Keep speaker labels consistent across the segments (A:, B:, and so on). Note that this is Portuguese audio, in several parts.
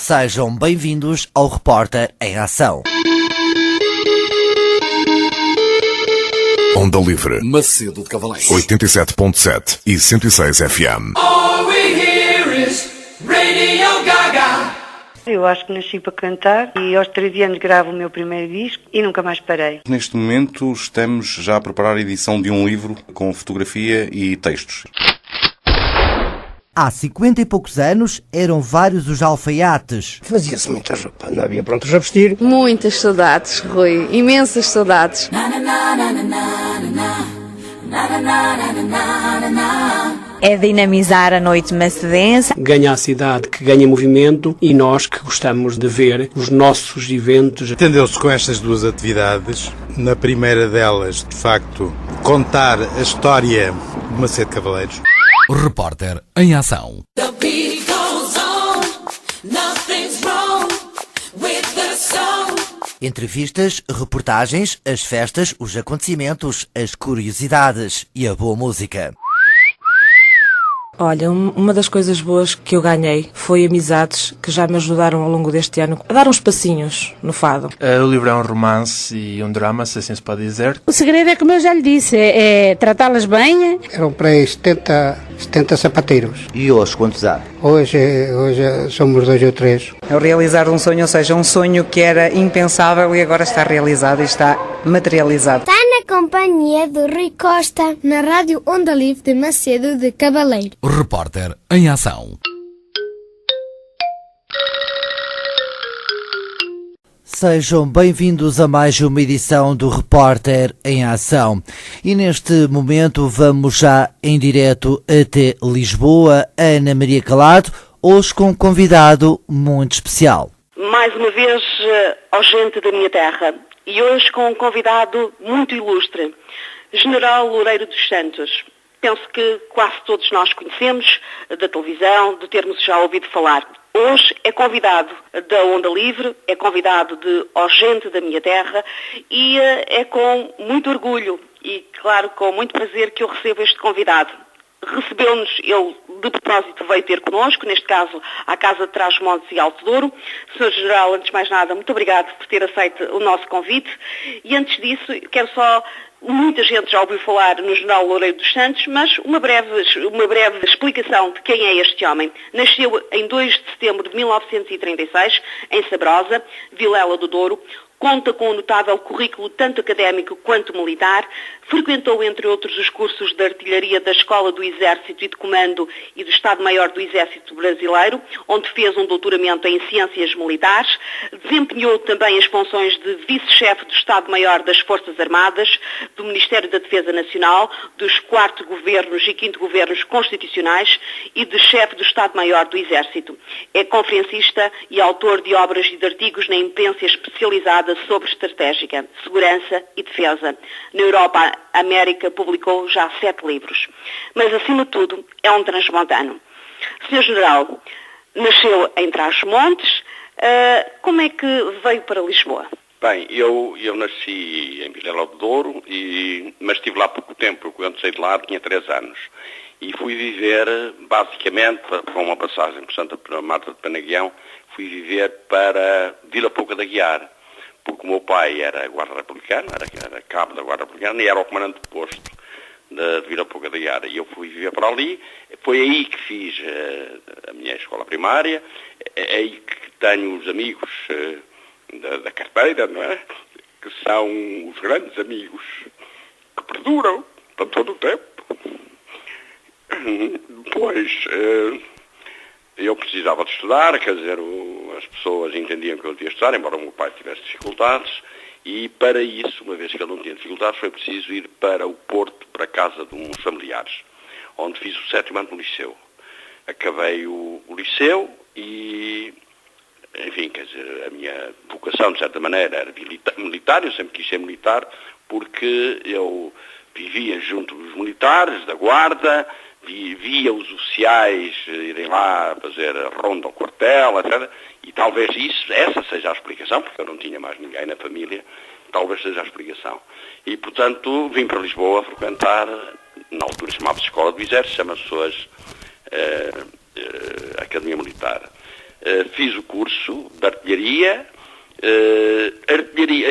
A: Sejam bem-vindos ao Repórter em Ação.
B: Onda Livre,
C: Macedo de Cavaleiros,
B: 87.7 e 106 FM.
D: All we hear is Radio Gaga.
E: Eu acho que nasci para cantar e aos 13 anos gravo o meu primeiro disco e nunca mais parei.
F: Neste momento estamos já a preparar a edição de um livro com fotografia e textos.
A: Há 50 e poucos anos eram vários os alfaiates.
G: Fazia-se muita roupa, não havia prontos a vestir.
H: Muitas saudades, Rui, imensas saudades.
I: É dinamizar a noite macedense.
G: Ganha a cidade que ganha movimento e nós que gostamos de ver os nossos eventos.
J: Entendeu-se com estas duas atividades. Na primeira delas, de facto, contar a história de Macedo de Cavaleiros.
C: Repórter em Ação.
A: Entrevistas, reportagens, as festas, os acontecimentos, as curiosidades e a boa música.
K: Olha, uma das coisas boas que eu ganhei foi amizades que já me ajudaram ao longo deste ano a dar uns passinhos no fado.
L: O livro é um romance e um drama, se assim se pode dizer.
M: O segredo é, como eu já lhe disse, é tratá-las bem.
G: Eram para aí 70 sapateiros.
N: E hoje quantos há?
G: Hoje somos 2 ou 3.
O: É o realizar um sonho, ou seja, um sonho que era impensável e agora está realizado e está materializado.
P: Está na companhia do Rui Costa, na Rádio Onda Livre de Macedo de Cavaleiro.
C: Repórter em Ação.
A: Sejam bem-vindos a mais uma edição do Repórter em Ação. E neste momento vamos já em direto até Lisboa, Ana Maria Calado, hoje com um convidado muito especial.
Q: Mais uma vez ao gente da minha terra e hoje com um convidado muito ilustre, General Loureiro dos Santos. Penso que quase todos nós conhecemos da televisão, de termos já ouvido falar. Hoje é convidado da Onda Livre, é convidado de Ó Gente da Minha Terra e é com muito orgulho e, claro, com muito prazer que eu recebo este convidado. Recebeu-nos, ele de propósito veio ter connosco, neste caso à Casa de Trás-os-Montes e Alto Douro. Sr. General, antes de mais nada, muito obrigado por ter aceito o nosso convite. E antes disso, quero só... Muita gente já ouviu falar no General Loureiro dos Santos, mas uma breve explicação de quem é este homem. Nasceu em 2 de setembro de 1936, em Sabrosa, Vilela do Douro. Conta com um notável currículo tanto académico quanto militar, frequentou, entre outros, os cursos de artilharia da Escola do Exército e de Comando e do Estado-Maior do Exército Brasileiro, onde fez um doutoramento em Ciências Militares, desempenhou também as funções de vice-chefe do Estado-Maior das Forças Armadas, do Ministério da Defesa Nacional, dos 4º Governos e 5º Governos Constitucionais e de chefe do Estado-Maior do Exército. É conferencista e autor de obras e de artigos na imprensa especializada sobre estratégica, segurança e defesa. Na Europa, a América publicou já 7 livros. Mas, acima de tudo, é um transmontano. Sr. General, nasceu em Trás-os-Montes. Como é que veio para Lisboa?
R: Bem, eu nasci em Vilela do Douro, mas estive lá pouco tempo. Quando saí de lá tinha 3 anos. E fui viver, basicamente, com uma passagem por Santa Marta de Penaguião, fui viver para Vila Pouca da Guiar. Porque o meu pai era guarda republicano, era cabo da guarda republicana e era o comandante de posto de Vila Pouca da Guiara. E eu fui viver para ali. Foi aí que fiz a minha escola primária, é aí que tenho os amigos da carteira, não é? Que são os grandes amigos que perduram para todo o tempo. Depois... eu precisava de estudar, quer dizer, as pessoas entendiam que eu devia estudar, embora o meu pai tivesse dificuldades, e para isso, uma vez que ele não tinha dificuldades, foi preciso ir para o Porto, para a casa de uns familiares, onde fiz o 7º ano no liceu. Acabei o liceu e, enfim, quer dizer, a minha vocação, de certa maneira, era militar, eu sempre quis ser militar, porque eu vivia junto dos militares, da guarda, via os oficiais irem lá fazer ronda ao quartel, etc. E talvez essa seja a explicação, porque eu não tinha mais ninguém na família, talvez seja a explicação. E, portanto, vim para Lisboa frequentar, na altura chamava-se Escola do Exército, chama-se hoje Academia Militar. fiz o curso de artilharia.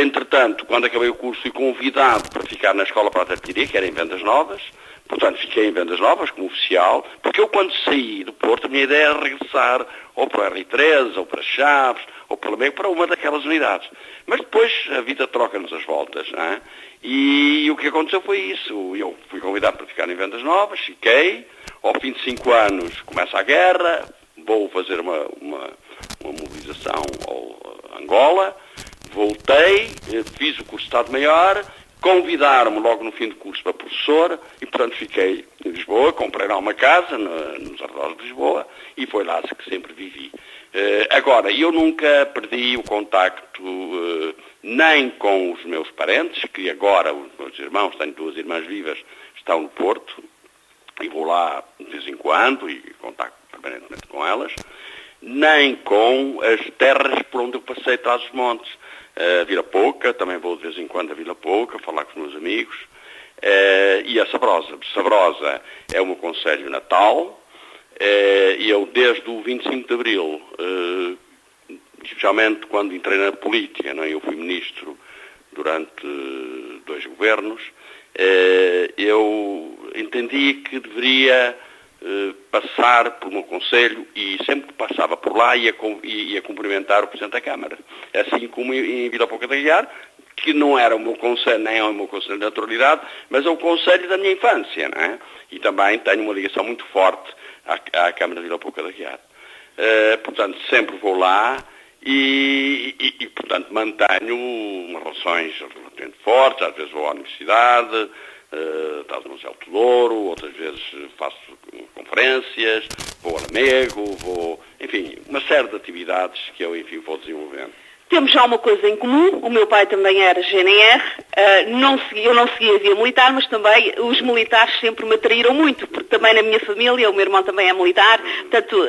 R: Entretanto, quando acabei o curso, fui convidado para ficar na Escola Praça de Artilharia, que era em Vendas Novas. Portanto, fiquei em Vendas Novas como oficial, porque eu, quando saí do Porto, a minha ideia era regressar ou para o R13, ou para Chaves, ou para Lamego, para uma daquelas unidades. Mas depois a vida troca-nos as voltas, não é? E o que aconteceu foi isso. Eu fui convidado para ficar em Vendas Novas, fiquei. Ao fim de 5 anos começa a guerra, vou fazer uma mobilização ao Angola, voltei, fiz o curso de Estado-Maior, convidaram-me logo no fim do curso para professor e, portanto, fiquei em Lisboa, comprei lá uma casa nos arredores de Lisboa e foi lá que sempre vivi. Agora, eu nunca perdi o contacto nem com os meus parentes, que agora os meus irmãos, tenho 2 irmãs vivas, estão no Porto e vou lá de vez em quando e contacto permanentemente com elas, nem com as terras por onde eu passei atrás dos montes. Vila Pouca, também vou de vez em quando a Vila Pouca, falar com os meus amigos, e a Sabrosa. Sabrosa é o meu concelho natal, e eu desde o 25 de Abril, especialmente quando entrei na política, não é? Eu fui ministro durante 2 governos, eu entendi que deveria passar por um conselho e sempre que passava por lá ia cumprimentar o Presidente da Câmara. Assim como em Vila Pouca de Aguiar, que não era o meu conselho, nem é o meu conselho de naturalidade, mas é o conselho da minha infância, não é? E também tenho uma ligação muito forte à Câmara de Vila Pouca de Aguiar. Portanto, sempre vou lá e portanto, mantenho umas relações relativamente fortes, às vezes vou à universidade, estás no Museu do Douro, outras vezes faço conferências, vou a Lamego, enfim, uma série de atividades que eu, enfim, vou desenvolvendo.
Q: Temos já uma coisa em comum, o meu pai também era GNR, eu não segui a via militar, mas também os militares sempre me atraíram muito, porque também na minha família, o meu irmão também é militar, portanto,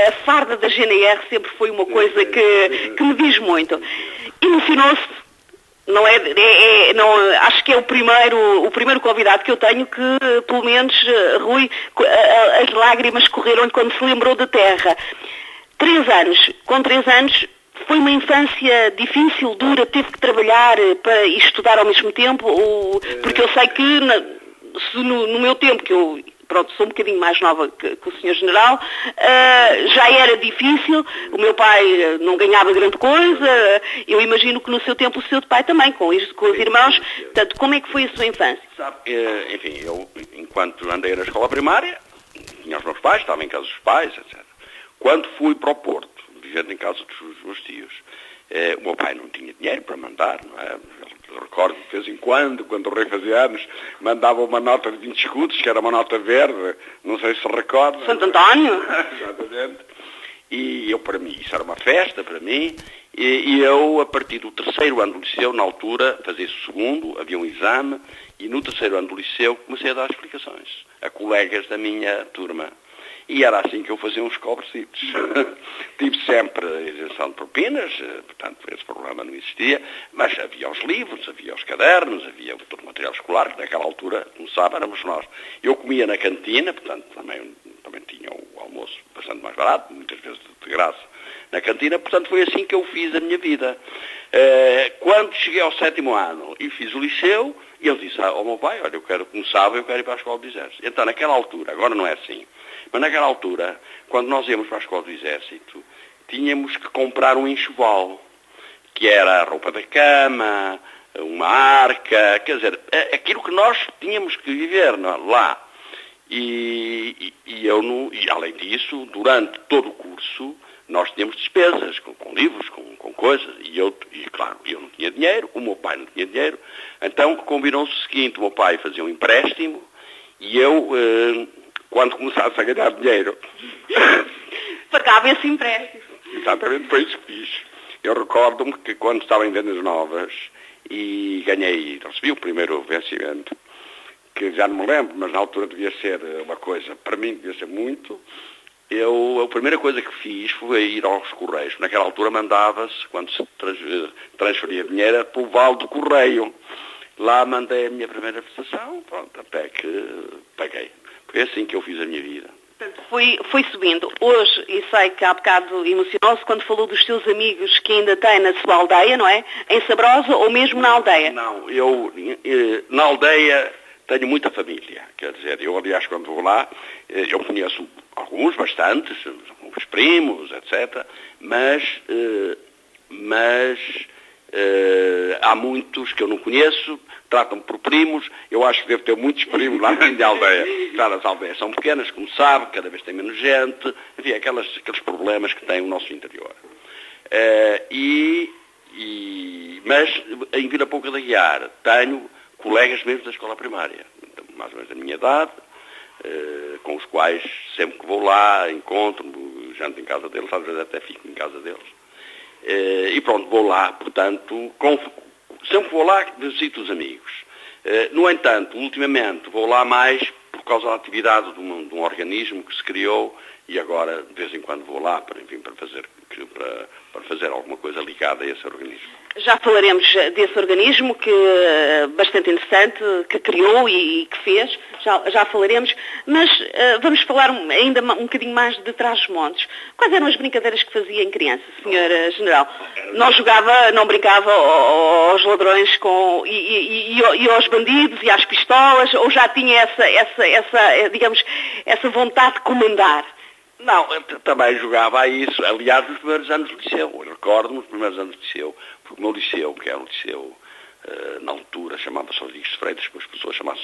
Q: a farda da GNR sempre foi uma coisa que me diz muito. Emocionou-se. Acho que é o primeiro convidado que eu tenho que, pelo menos, Rui, as lágrimas correram-lhe quando se lembrou da terra. 3 anos, com 3 anos, foi uma infância difícil, dura, teve que trabalhar e estudar ao mesmo tempo, porque eu sei que no meu tempo, que eu sou um bocadinho mais nova que o Sr. General, já era difícil, o meu pai não ganhava grande coisa, eu imagino que no seu tempo o seu pai também, com os irmãos, portanto, como é que foi a sua infância?
R: Sabe, enfim, eu, enquanto andei na escola primária, tinha os meus pais, estava em casa dos pais, etc. Quando fui para o Porto, vivendo em casa dos meus tios, o meu pai não tinha dinheiro para mandar, não é? Eu recordo de vez em quando o rei fazia anos, mandava uma nota de 20 escudos, que era uma nota verde, não sei se recorda.
Q: Santo António?
R: Exatamente. E eu, para mim, isso era uma festa para mim, e eu, a partir do 3º ano do liceu, na altura, fazia-se o 2º, havia um exame, e no 3º ano do liceu comecei a dar explicações a colegas da minha turma. E era assim que eu fazia uns cobrecitos. Tive sempre a isenção de propinas, portanto esse problema não existia, mas havia os livros, havia os cadernos, havia todo o material escolar, que naquela altura, como sabe, éramos nós. Eu comia na cantina, portanto também tinha o almoço bastante mais barato, muitas vezes de graça, na cantina, portanto foi assim que eu fiz a minha vida. Quando cheguei ao 7º ano e fiz o liceu, eu disse ao meu pai, olha, eu quero ir para a Escola do Exército. Então naquela altura, agora não é assim, mas naquela altura, quando nós íamos para a Escola do Exército, tínhamos que comprar um enxoval, que era a roupa da cama, uma arca, quer dizer, aquilo que nós tínhamos que viver lá. E além disso, durante todo o curso, nós tínhamos despesas, com livros, com coisas, e claro, eu não tinha dinheiro, o meu pai não tinha dinheiro, então combinou-se o seguinte, o meu pai fazia um empréstimo, e eu... quando começasse a ganhar dinheiro,
Q: pagava esse empréstimo.
R: Exatamente, foi isso que fiz. Eu recordo-me que quando estava em Vendas Novas e recebi o primeiro vencimento, que já não me lembro, mas na altura devia ser uma coisa, para mim devia ser muito, a primeira coisa que fiz foi ir aos Correios. Naquela altura mandava-se, quando se transferia dinheiro, para o Vale do Correio. Lá mandei a minha primeira prestação, pronto, até que paguei. Foi assim que eu fiz a minha vida.
Q: Portanto, foi subindo. Hoje, e sei que há bocado emocionou-se quando falou dos seus amigos que ainda tem na sua aldeia, não é? Em Sabrosa ou mesmo na aldeia?
R: Não, eu na aldeia tenho muita família. Quer dizer, eu aliás quando vou lá, eu conheço alguns, bastantes, alguns primos, etc. Mas há muitos que eu não conheço, tratam-me por primos, eu acho que devo ter muitos primos lá na minha aldeia. Claro, as aldeias são pequenas, como sabe, cada vez tem menos gente, enfim, aqueles problemas que tem o nosso interior. Mas em Vila Pouca de Aguiar tenho colegas mesmo da escola primária, mais ou menos da minha idade, com os quais sempre que vou lá, encontro-me, janto em casa deles, às vezes até fico em casa deles. E pronto, vou lá, portanto, sempre que vou lá visito os amigos. No entanto, ultimamente vou lá mais por causa da atividade de um organismo que se criou e agora de vez em quando vou lá para fazer alguma coisa ligada a esse organismo.
Q: Já falaremos desse organismo que bastante interessante, que criou e que fez, já falaremos, mas vamos falar ainda um bocadinho mais de Trás-os-Montes. Quais eram as brincadeiras que fazia em criança, Sr. General? Não brincava aos ladrões e aos bandidos e às pistolas, ou já tinha essa vontade de comandar?
R: Não, eu também jogava a isso, aliás, nos primeiros anos do liceu. Eu recordo-me nos primeiros anos do liceu, porque o meu liceu, que era um liceu, na altura, chamava-se Rodrigues de Freitas, depois passou a chamar-se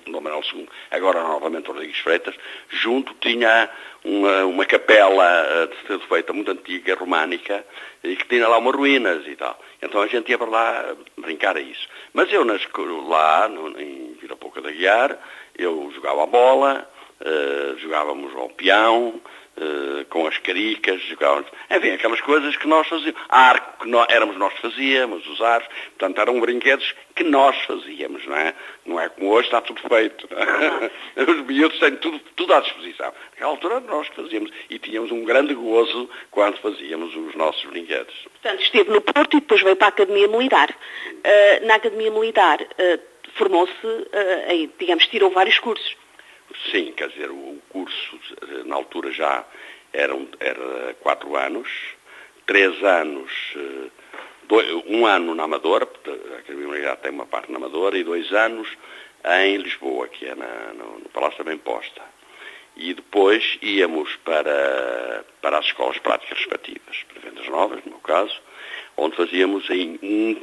R: Dom Manuel II, agora novamente Rodrigues de Freitas, junto tinha uma capela feita muito antiga, românica, e que tinha lá umas ruínas e tal. Então a gente ia para lá brincar a isso. Mas eu lá, em Vila Pouca de Aguiar, eu jogava a bola, jogávamos ao peão, com as caricas, jogávamos, enfim, aquelas coisas que nós fazíamos. Arco, que éramos nós que fazíamos, os arcos, portanto eram brinquedos que nós fazíamos, não é? Não é como hoje, está tudo feito. Os miúdos têm tudo à disposição. Naquela altura nós que fazíamos e tínhamos um grande gozo quando fazíamos os nossos brinquedos.
Q: Portanto, esteve no Porto e depois veio para a Academia Militar. Na Academia Militar formou-se, digamos, tirou vários cursos.
R: Sim, quer dizer, o curso na altura já era 4 anos, 3 anos, 1 ano na Amadora, a Academia Militar tem uma parte na Amadora, e 2 anos em Lisboa, que é no Palácio da Bem-Posta. E depois íamos para as escolas práticas respectivas, para Vendas Novas, no meu caso, onde fazíamos em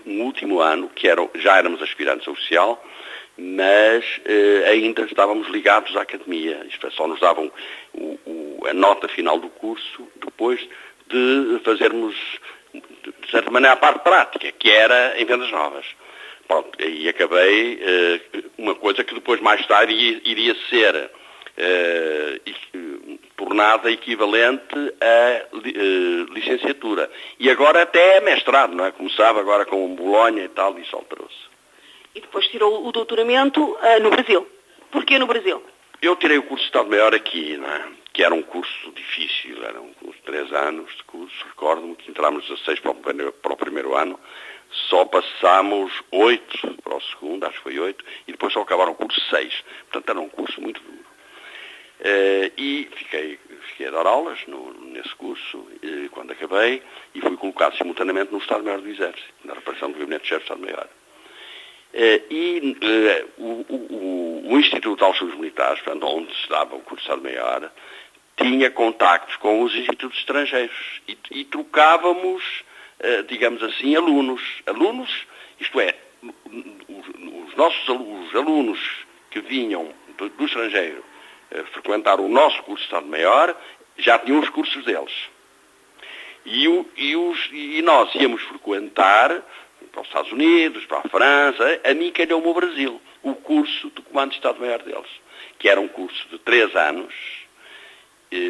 R: um último ano, já éramos aspirantes a oficial, mas ainda estávamos ligados à academia, isto é, só nos davam a nota final do curso depois de fazermos, de certa maneira, a parte prática, que era em Vendas Novas. Pronto, e acabei uma coisa que depois, mais tarde, iria ser tornada equivalente a licenciatura. E agora até é mestrado, não é? Como sabe, agora com Bolonha e tal, isso alterou-se.
Q: E depois tirou o doutoramento no Brasil. Porquê no Brasil?
R: Eu tirei o curso de Estado-Maior aqui, não é? Que era um curso difícil, era um curso de 3 anos de curso. Recordo-me que entrámos 16 para o primeiro ano, só passámos 8 para o segundo, acho que foi 8, e depois só acabaram o curso 6. Portanto, era um curso muito duro. E fiquei a dar aulas nesse curso, quando acabei, e fui colocado simultaneamente no Estado-Maior do Exército, na repartição do Gabinete-Chefe do Estado-Maior. O Instituto de Altos Militares, portanto, onde se dava o curso de Estado-Maior, tinha contactos com os institutos estrangeiros e trocávamos, digamos assim, alunos, isto é, os alunos que vinham do estrangeiro frequentar o nosso curso de Estado-Maior já tinham os cursos deles. E nós íamos frequentar para os Estados Unidos, para a França, a mim calhou-me o Brasil, o curso de Comando de Estado-Maior deles, que era um curso de 3 anos,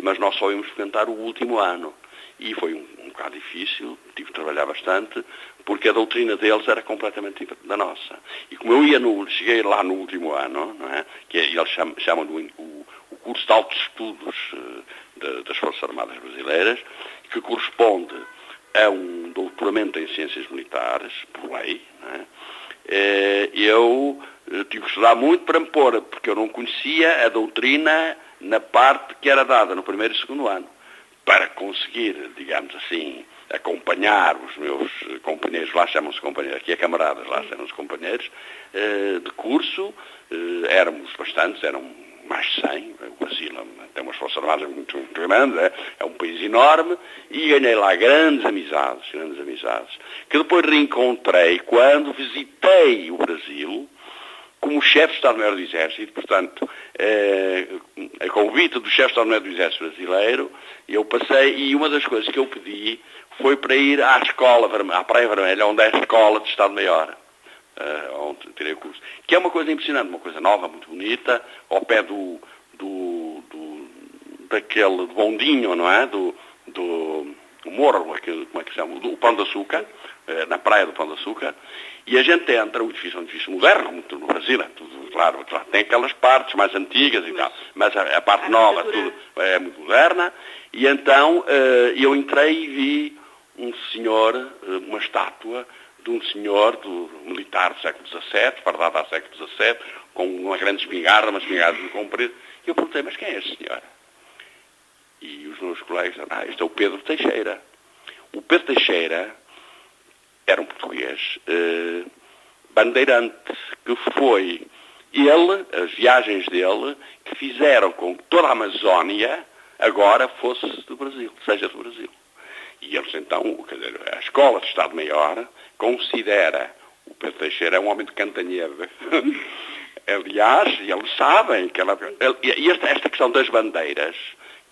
R: mas nós só íamos frequentar o último ano. E foi um bocado difícil, tive que trabalhar bastante, porque a doutrina deles era completamente diferente da nossa. E como eu cheguei lá no último ano, não é? Que eles chamam o curso de altos estudos das Forças Armadas Brasileiras, que corresponde a um doutoramento em Ciências Militares, por lei, não é? Eu tive que estudar muito para me pôr, porque eu não conhecia a doutrina na parte que era dada no primeiro e segundo ano, para conseguir, digamos assim, acompanhar os meus companheiros, lá chamam-se companheiros, aqui é camaradas, lá chamam-se companheiros, de curso. Éramos bastantes, eram mais de 100, o Brasil tem umas forças armadas muito grandes, é um país enorme, e ganhei lá grandes amizades, que depois reencontrei quando visitei o Brasil como chefe de Estado-Maior do Exército. Portanto, a convite do chefe de Estado-Maior do Exército brasileiro, eu passei, e uma das coisas que eu pedi foi para ir à escola, à Praia Vermelha, onde é a escola de Estado-Maior, onde tirei o curso, que é uma coisa impressionante, uma coisa nova, muito bonita, ao pé daquele bondinho, não é? Do morro, como é que se chama? Do Pão de Açúcar, na praia do Pão de Açúcar, e a gente entra, o edifício é um edifício moderno, como no Brasil, tudo, claro, tem aquelas partes mais antigas e tal, mas a parte nova tudo é muito moderna, e então eu entrei e vi um senhor, uma estátua de um senhor militar do século XVII, fardado ao século XVII, com uma grande espingarda, uma espingarda muito comprida, e eu perguntei, mas quem é este senhor? E os meus colegas disseram, este é o Pedro Teixeira. O Pedro Teixeira era um português bandeirante, que foi ele, as viagens dele, que fizeram com que toda a Amazónia agora fosse do Brasil, seja do Brasil. E eles então, quer dizer, a Escola de Estado-Maior considera o Pedro Teixeira é um homem de Cantanhede. Aliás, eles sabem que esta questão das bandeiras,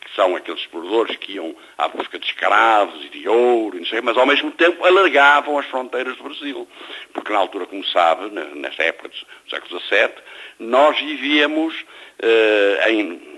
R: que são aqueles exploradores que iam à busca de escravos e de ouro, não sei, mas ao mesmo tempo alargavam as fronteiras do Brasil. Porque na altura, como sabe, nesta época do século XVII, nós vivíamos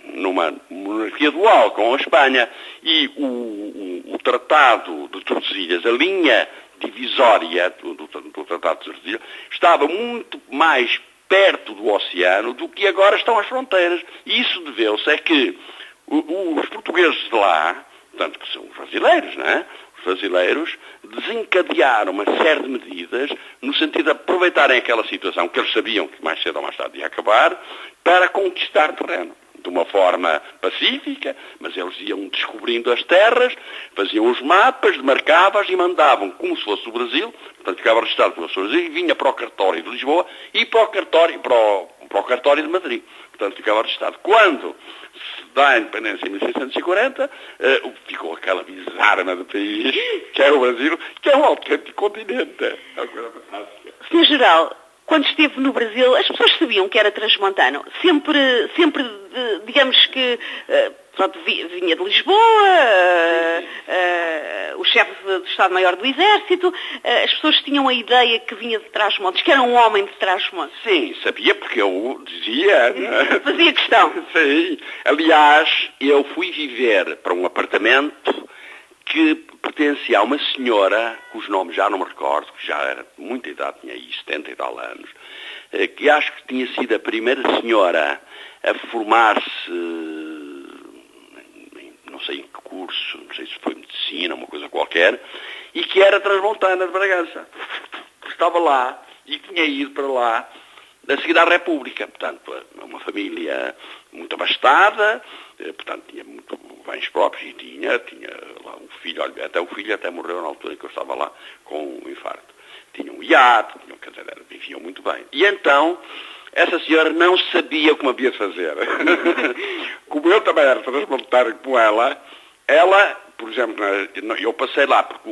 R: numa monarquia dual com a Espanha, e o Tratado de Tordesilhas, a linha divisória do Tratado de Tordesilhas, estava muito mais perto do oceano do que agora estão as fronteiras. E isso deveu-se a que os portugueses de lá, tanto que são os brasileiros, não é? Os brasileiros desencadearam uma série de medidas no sentido de aproveitarem aquela situação que eles sabiam que mais cedo ou mais tarde ia acabar, para conquistar terreno. De uma forma pacífica, mas eles iam descobrindo as terras, faziam os mapas, demarcavam-as e mandavam como se fosse o Brasil, portanto ficava registrado como se fosse o Brasil, e vinha para o cartório de Lisboa e para o cartório de Madrid. Portanto ficava registrado. Quando se dá a independência em 1640, ficou aquela bizarra do país, que é o Brasil, que é um autêntico continente. É uma coisa fantástica.
Q: Senhor Geral, quando esteve no Brasil, as pessoas sabiam que era transmontano. Sempre digamos que, vinha de Lisboa, o chefe do Estado-Maior do Exército, as pessoas tinham a ideia que vinha de Trás-os-Montes, que era um homem de Trás-os-Montes.
R: Sim, sabia, porque eu dizia.
Q: Fazia questão.
R: Sim. Aliás, eu fui viver para um apartamento que pertencia a uma senhora, cujo nome já não me recordo, que já era de muita idade, tinha aí 70 e tal anos, que acho que tinha sido a primeira senhora a formar-se, não sei em que curso, não sei se foi medicina, uma coisa qualquer, e que era transmontana de Bragança. Estava lá e tinha ido para lá a seguir à República. Portanto, uma família muito abastada, portanto, tinha muito bens próprios e tinha lá um filho, o filho até morreu na altura em que eu estava lá com um infarto. Tinha um iate, quer dizer, viviam muito bem. E então, essa senhora não sabia como havia de fazer. Como eu também era transmontário como ela, por exemplo, eu passei lá, porque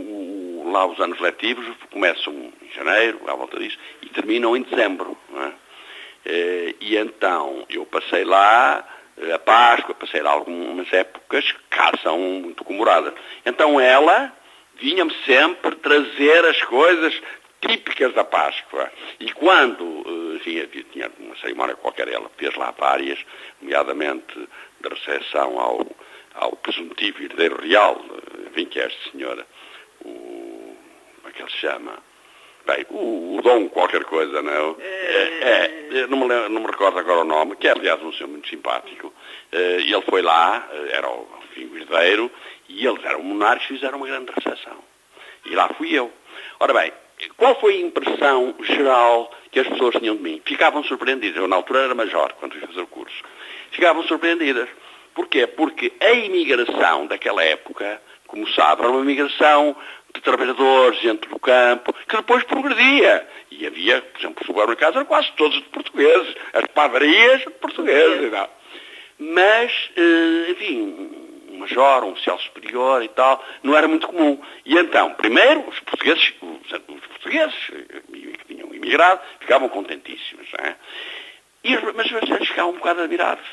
R: lá os anos letivos começam em janeiro, à volta disso, e terminam em dezembro, não é? E então eu passei lá a Páscoa, passei lá algumas épocas que cá são muito comemoradas. Então ela vinha-me sempre trazer as coisas típicas da Páscoa. E quando, enfim, tinha uma cerimónia qualquer, ela fez lá várias, nomeadamente da recepção ao presuntivo herdeiro real, enfim, que é esta senhora, como é que ele se chama? Bem, o Dom qualquer coisa, não é? Não me recordo agora o nome, que é, aliás, um senhor muito simpático. E ele foi lá, era o herdeiro, e eles eram monarcas e fizeram uma grande recepção. E lá fui eu. Ora bem, qual foi a impressão geral que as pessoas tinham de mim? Ficavam surpreendidas. Eu, na altura, era major, quando fui fazer o curso. Ficavam surpreendidas. Porquê? Porque a imigração daquela época, como sabe, era uma imigração de trabalhadores, gente do campo, que depois progredia. E havia, por exemplo, os supermercados eram quase todos de portugueses, as padarias de portugueses. Não. Mas, enfim, um major, um oficial superior e tal, não era muito comum. E então, primeiro, os portugueses que tinham imigrado, ficavam contentíssimos. Não é? Mas eles ficavam um bocado admirados,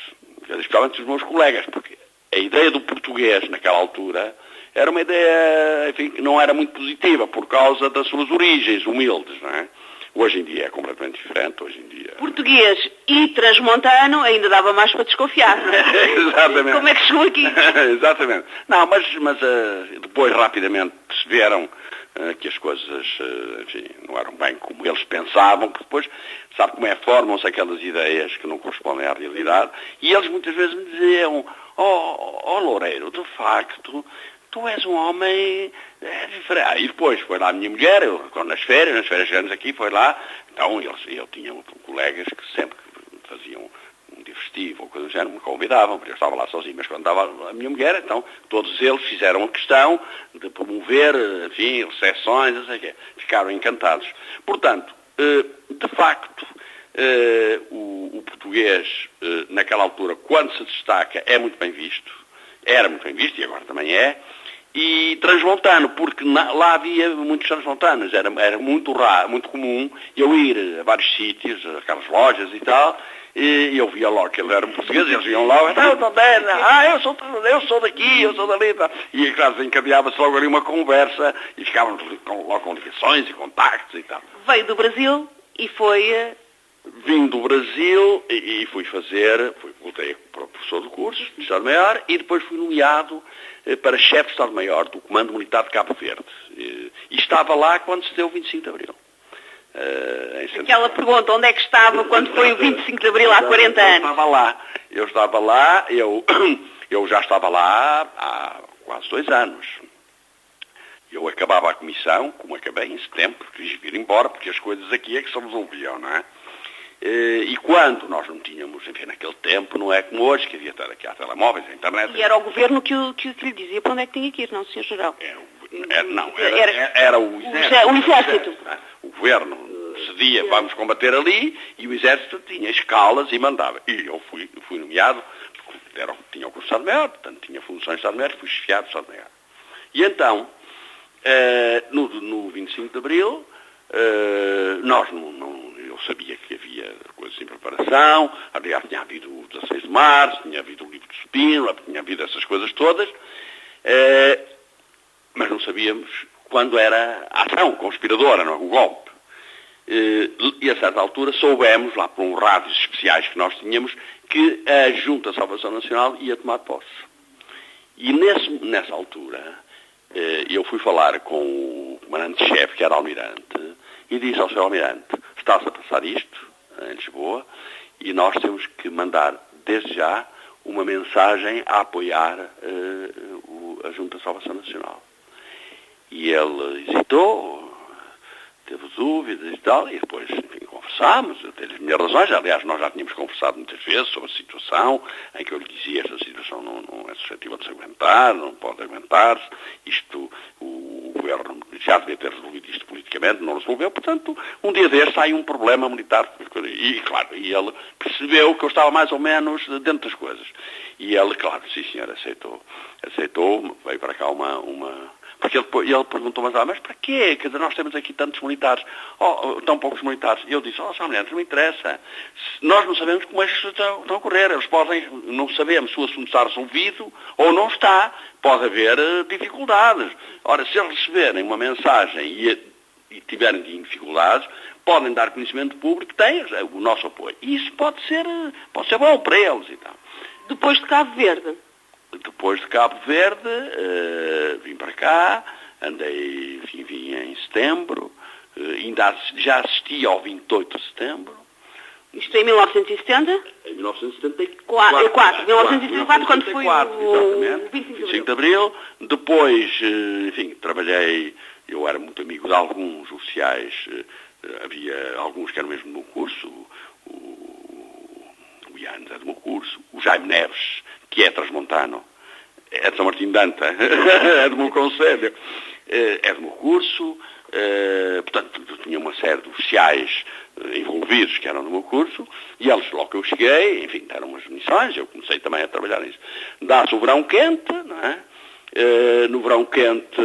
R: especialmente os meus colegas, porque a ideia do português naquela altura era uma ideia, enfim, que não era muito positiva por causa das suas origens humildes, não é? Hoje em dia é completamente diferente, hoje em dia...
Q: Português e transmontano ainda dava mais para desconfiar, não é?
R: Exatamente.
Q: Como é que chegou aqui?
R: Exatamente. Não, mas depois rapidamente perceberam que as coisas, enfim, não eram bem como eles pensavam, porque depois, sabe como é, formam-se aquelas ideias que não correspondem à realidade, e eles muitas vezes me diziam, Loureiro, de facto, tu és um homem diferente. E depois foi lá a minha mulher, nas férias grandes aqui, foi lá, então eu tinha colegas que sempre faziam um digestivo ou coisa do género, me convidavam, porque eu estava lá sozinho, mas quando estava a minha mulher, então todos eles fizeram a questão de promover, enfim, recepções, não sei o quê. Ficaram encantados. Portanto, de facto, o português, naquela altura, quando se destaca, é muito bem visto, era muito bem visto e agora também é, e transmontano, porque lá havia muitos transmontanos, era muito raro, muito comum eu ir a vários sítios, aquelas lojas e tal, e eu via logo que eles eram portugueses, eles iam lá, eu sou daqui, eu sou dali, e claro, encadeava-se logo ali uma conversa e ficávamos logo com ligações e contactos e tal.
Q: Veio do Brasil e foi...
R: Vim do Brasil e voltei para professor de cursos de Estado-Maior e depois fui nomeado para chefe de Estado-Maior do Comando Militar de Cabo Verde. E estava lá quando se deu o 25 de Abril.
Q: Aquela pergunta, onde é que estava quando foi o 25 de Abril há 40 anos?
R: Eu estava lá, eu já estava lá há quase 2 anos. Eu acabava a comissão, como acabei em setembro, quis vir embora, porque as coisas aqui é que se resolviam, não é? E quando nós não tínhamos, enfim, naquele tempo, não é como hoje, que havia estar aqui há telemóveis, a internet...
Q: E era o governo que lhe dizia para onde é que tinha que ir, não, Sr. Geral?
R: Era o Exército.
Q: O Exército.
R: O governo cedia, vamos combater ali, e o Exército tinha escalas e mandava. E eu fui nomeado, tinha o curso de Estado-Maior, portanto tinha funções de Estado-Maior, fui chefiado de Estado-Maior. E então, no 25 de Abril, eu sabia que havia coisas em preparação, aliás, tinha havido o 16 de março, tinha havido o livro de Supino, tinha havido essas coisas todas, mas não sabíamos quando era a ação conspiradora, não, o golpe. E a certa altura soubemos, lá por uns rádios especiais que nós tínhamos, que a Junta de Salvação Nacional ia tomar posse. E nessa altura, eu fui falar com o comandante-chefe, que era almirante, e disse ao Sr. Almirante, está-se a passar isto em Lisboa e nós temos que mandar desde já uma mensagem a apoiar a Junta de Salvação Nacional. E ele hesitou, teve dúvidas e tal, e depois, enfim, conversámos, eu tenho as minhas razões, aliás, nós já tínhamos conversado muitas vezes sobre a situação, em que eu lhe dizia, esta situação não é suscetível de se aguentar, não pode aguentar-se, o governo já devia ter resolvido isto politicamente, não resolveu, portanto, um dia deste sai um problema militar, e claro, e ele percebeu que eu estava mais ou menos dentro das coisas. E ele, claro, sim senhor, aceitou, veio para cá porque ele perguntou, mas para quê? Quer dizer, nós temos aqui tantos militares, tão poucos militares. E eu disse, Sr. Almirante, não me interessa. Nós não sabemos como é que estão a ocorrer. Não sabemos se o assunto está resolvido ou não está. Pode haver dificuldades. Ora, se eles receberem uma mensagem e tiverem dificuldades, podem dar conhecimento público que têm o nosso apoio. E isso pode ser bom para eles e tal.
Q: Depois de Cabo Verde?
R: Depois de Cabo Verde, vim para cá, vim em setembro, já assisti ao 28 de setembro.
Q: Isto em 1970?
R: Em 1974.
Q: 1974, quando foi o
R: 25 de Abril. Depois, enfim, trabalhei, eu era muito amigo de alguns oficiais, havia alguns que eram mesmo do meu curso, o Ianes é do meu curso, o Jaime Neves, que é transmontano, é de São Martim de Anta, é do meu concelho, é do meu curso, portanto, tinha uma série de oficiais envolvidos que eram no meu curso, e eles, logo que eu cheguei, enfim, deram umas missões, eu comecei também a trabalhar nisso. Dá-se o verão quente, não é? No verão quente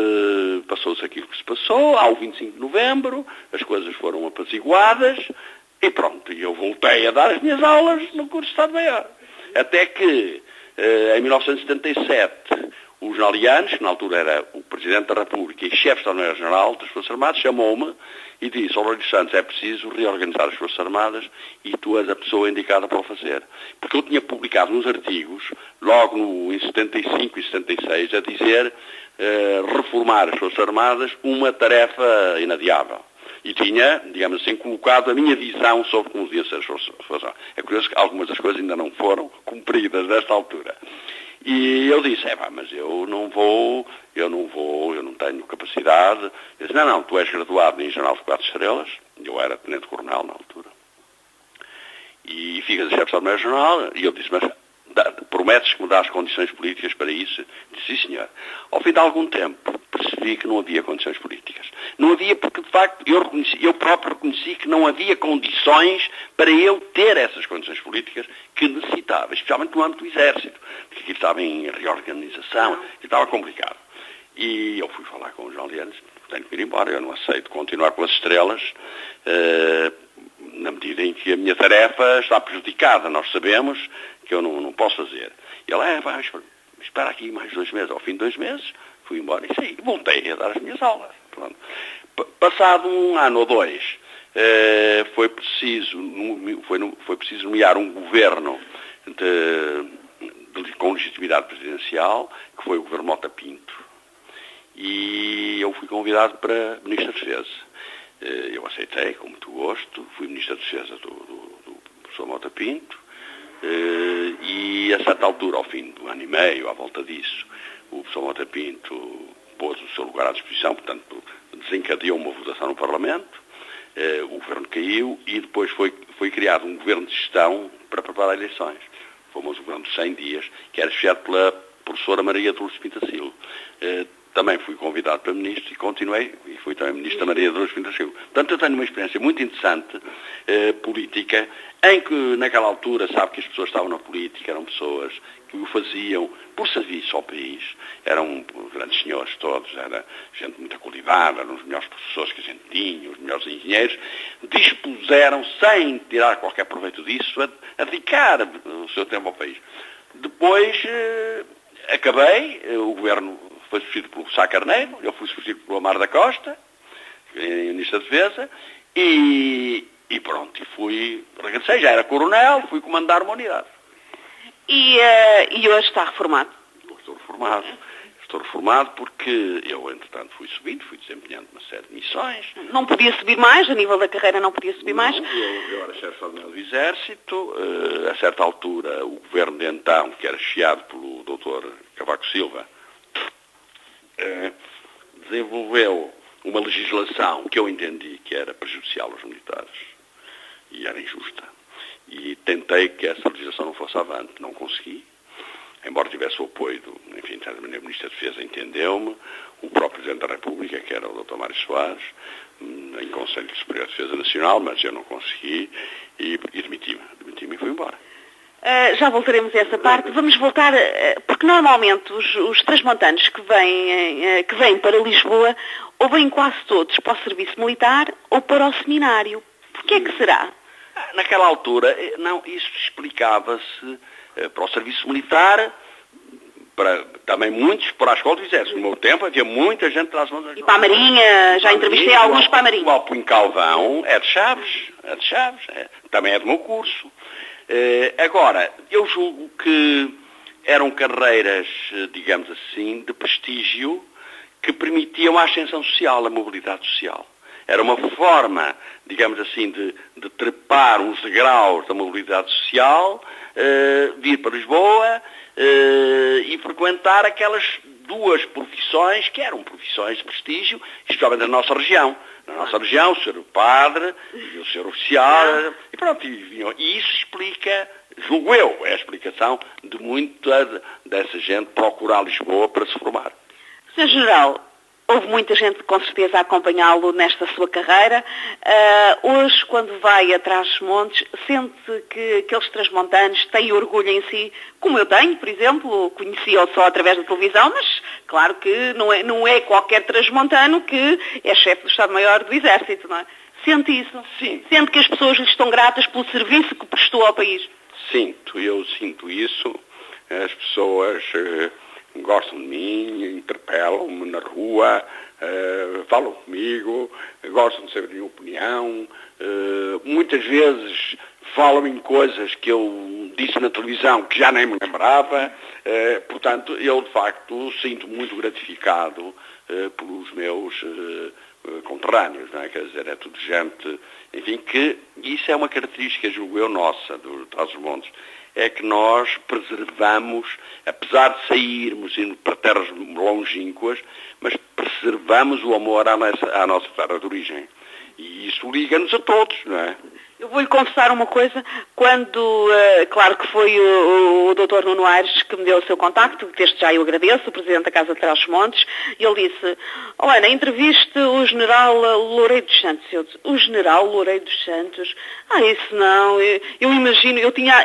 R: passou-se aquilo que se passou, ao 25 de novembro, as coisas foram apaziguadas, e pronto, eu voltei a dar as minhas aulas no curso de Estado Maior. Até que, em 1977, o General Yanes, que na altura era o Presidente da República e chefe do Estado-Maior-General das Forças Armadas, chamou-me e disse: Loureiro dos Santos, é preciso reorganizar as Forças Armadas e tu és a pessoa indicada para o fazer. Porque eu tinha publicado nos artigos, logo em 75 e 76, a dizer reformar as Forças Armadas uma tarefa inadiável. E tinha, digamos assim, colocado a minha visão sobre como deviam ser as Forças Armadas. É curioso que algumas das coisas ainda não foram cumpridas nesta altura. E eu disse, mas eu não tenho capacidade. Eu disse, não, tu és graduado em General de 4 Estrelas, eu era Tenente-Coronel na altura, e ficas a chefe de Estado-Maior-General, e eu disse, mas prometes que me dás condições políticas para isso? Disse, sim, senhor. Ao fim de algum tempo, percebi que não havia condições políticas. Não havia porque, de facto, eu próprio reconheci que não havia condições para eu ter essas condições políticas que necessitava, especialmente no âmbito do Exército, porque aquilo estava em reorganização, aquilo estava complicado. E eu fui falar com o João Lianes, tenho que ir embora, eu não aceito continuar com as estrelas, na medida em que a minha tarefa está prejudicada, nós sabemos que eu não posso fazer. E ele, espera aqui mais 2 meses. Ao fim de 2 meses, fui embora e saí. Voltei a dar as minhas aulas. Pronto. Passado 1 ano ou 2, foi preciso nomear um governo com legitimidade presidencial, que foi o governo Mota Pinto. E eu fui convidado para Ministro da Defesa. Eu aceitei com muito gosto, fui Ministro da Defesa do professor Mota Pinto, e a certa altura, ao fim de 1 ano e meio, à volta disso, o professor Mota Pinto pôs o seu lugar à disposição, portanto desencadeou uma votação no Parlamento, o governo caiu e depois foi criado um governo de gestão para preparar eleições. O famoso governo de 100 dias, que era chefiado pela professora Maria de Lourdes Pintacilo. Também fui convidado para ministro e continuei, e fui também ministro da Maria de Lourdes Pintacilo. Portanto, eu tenho uma experiência muito interessante, política, em que naquela altura, sabe que as pessoas que estavam na política eram pessoas que o faziam por serviço ao país, eram grandes senhores todos, era gente de muita qualidade, eram os melhores professores que a gente tinha, os melhores engenheiros, dispuseram, sem tirar qualquer proveito disso, a dedicar o seu tempo ao país. Depois, acabei, o governo foi substituído pelo Sá Carneiro, eu fui substituído pelo Amar da Costa, Ministro da Defesa, e pronto, regressei, já era coronel, fui comandar uma unidade.
Q: E hoje está reformado?
R: Estou reformado porque eu, entretanto, fui subindo, fui desempenhando uma série de missões.
Q: Não podia subir mais? A nível da carreira não podia subir mais?
R: Eu era chefe de Estado-Maior do Exército, a certa altura o governo de então, que era chefiado pelo Dr. Cavaco Silva, desenvolveu uma legislação que eu entendi que era prejudicial aos militares e era injusta. E tentei que essa legislação não fosse avante, não consegui. Embora tivesse o apoio do Ministro da Defesa, entendeu-me, o próprio Presidente da República, que era o Dr. Mário Soares, em Conselho Superior de Defesa Nacional, mas eu não consegui e demiti-me e fui embora.
Q: Já voltaremos a essa parte. Vamos voltar, porque normalmente os transmontanos que vêm para Lisboa, ou vêm quase todos para o serviço militar ou para o seminário. Porquê é que será?
R: Naquela altura, isso explicava-se para o serviço militar, também muitos para a escola do Exército. No meu tempo havia muita gente para as mãos.
Q: E para a Marinha, já entrevistei alguns para a Marinha.
R: O Alpo em Calvão é de Chaves, também é do meu curso. Agora, eu julgo que eram carreiras, digamos assim, de prestígio que permitiam a ascensão social, a mobilidade social. Era uma forma, digamos assim, de trepar uns degraus da mobilidade social, vir para Lisboa e frequentar aquelas 2 profissões que eram profissões de prestígio, especialmente na nossa região. na nossa região, o senhor padre e o senhor oficial, e pronto, e isso explica, julgo eu, é a explicação de muita dessa gente procurar Lisboa para se formar.
Q: Sr. General, houve muita gente com certeza a acompanhá-lo nesta sua carreira. Hoje, quando vai a Trás-os-Montes, sente que aqueles transmontanos têm orgulho em si, como eu tenho, por exemplo, conheci-o só através da televisão, mas claro que não é qualquer transmontano que é chefe do Estado-Maior do Exército, não é? Sente isso?
R: Sim.
Q: Sente que as pessoas lhe estão gratas pelo serviço que prestou ao país?
R: Eu sinto isso. As pessoas gostam de mim, interpelam-me na rua, falam comigo, gostam de saber a minha opinião, muitas vezes falam em coisas que eu disse na televisão que já nem me lembrava, portanto, eu de facto sinto muito gratificado pelos meus conterrâneos, não é? Quer dizer, é tudo gente, enfim, que isso é uma característica, julgo eu, nossa, do Trás-os-Montes, é que nós preservamos, apesar de sairmos para terras longínquas, mas preservamos o amor à nossa terra de origem. E isso liga-nos a todos, não é?
Q: Eu vou-lhe confessar uma coisa, quando, claro que foi o Dr. Nuno Aires que me deu o seu contacto, desde já eu agradeço, o Presidente da Casa de Trás-os-Montes, e ele disse, Ana, entreviste o General Loureiro dos Santos. Eu disse, o General Loureiro dos Santos? Isso não, eu imagino, eu tinha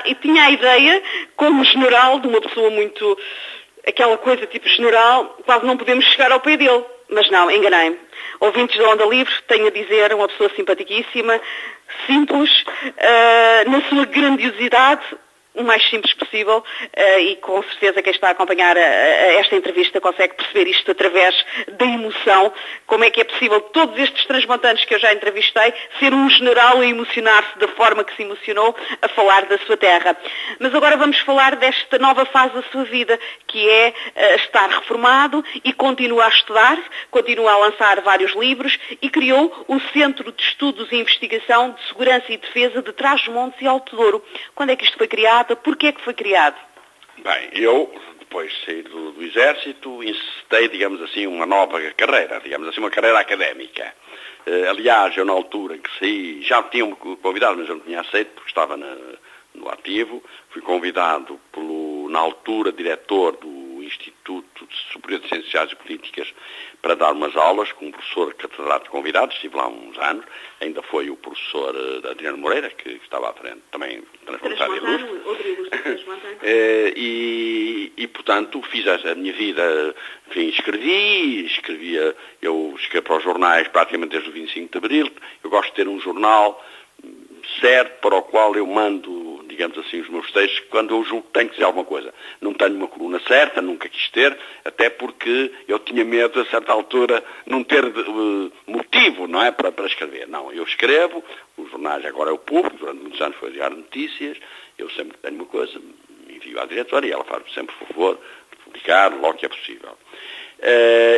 Q: a ideia, como general, de uma pessoa muito, aquela coisa tipo general, quase não podemos chegar ao pé dele. Mas não, enganei-me. Ouvintes da Onda Livre, tenho a dizer, uma pessoa simpaticíssima, simples, na sua grandiosidade, o mais simples possível, e com certeza quem está a acompanhar esta entrevista consegue perceber isto através da emoção, como é que é possível todos estes transmontanos que eu já entrevistei ser um general a emocionar-se da forma que se emocionou a falar da sua terra. Mas agora vamos falar desta nova fase da sua vida, que é estar reformado e continua a estudar, continua a lançar vários livros e criou o Centro de Estudos e Investigação de Segurança e Defesa de Trás-os-Montes e Alto Douro. Quando é que isto foi criado? Porquê é que foi criado?
R: Bem, eu, depois de sair do Exército, incitei, digamos assim, uma nova carreira, digamos assim, uma carreira académica. Aliás, eu na altura que saí, já me tinham convidado, mas eu não tinha aceito, porque estava no ativo. Fui convidado na altura, diretor do Instituto Superior de Ciências Sociais e Políticas, para dar umas aulas com um professor catedrático convidado, estive lá uns anos, ainda foi o professor Adriano Moreira, que estava à frente, também transmontário ilustre. E, portanto, fiz a minha vida, enfim, escrevia, eu escrevo para os jornais praticamente desde o 25 de Abril, eu gosto de ter um jornal certo para o qual eu mando, digamos assim, os meus textos, quando eu julgo que tenho que dizer alguma coisa. Não tenho uma coluna certa, nunca quis ter, até porque eu tinha medo, a certa altura, não ter motivo, não é, para escrever. Não, eu escrevo, os jornais agora é o Público, durante muitos anos foi a Diário de Notícias, eu sempre tenho uma coisa, envio à diretora e ela faz-me sempre o favor de publicar logo que é possível.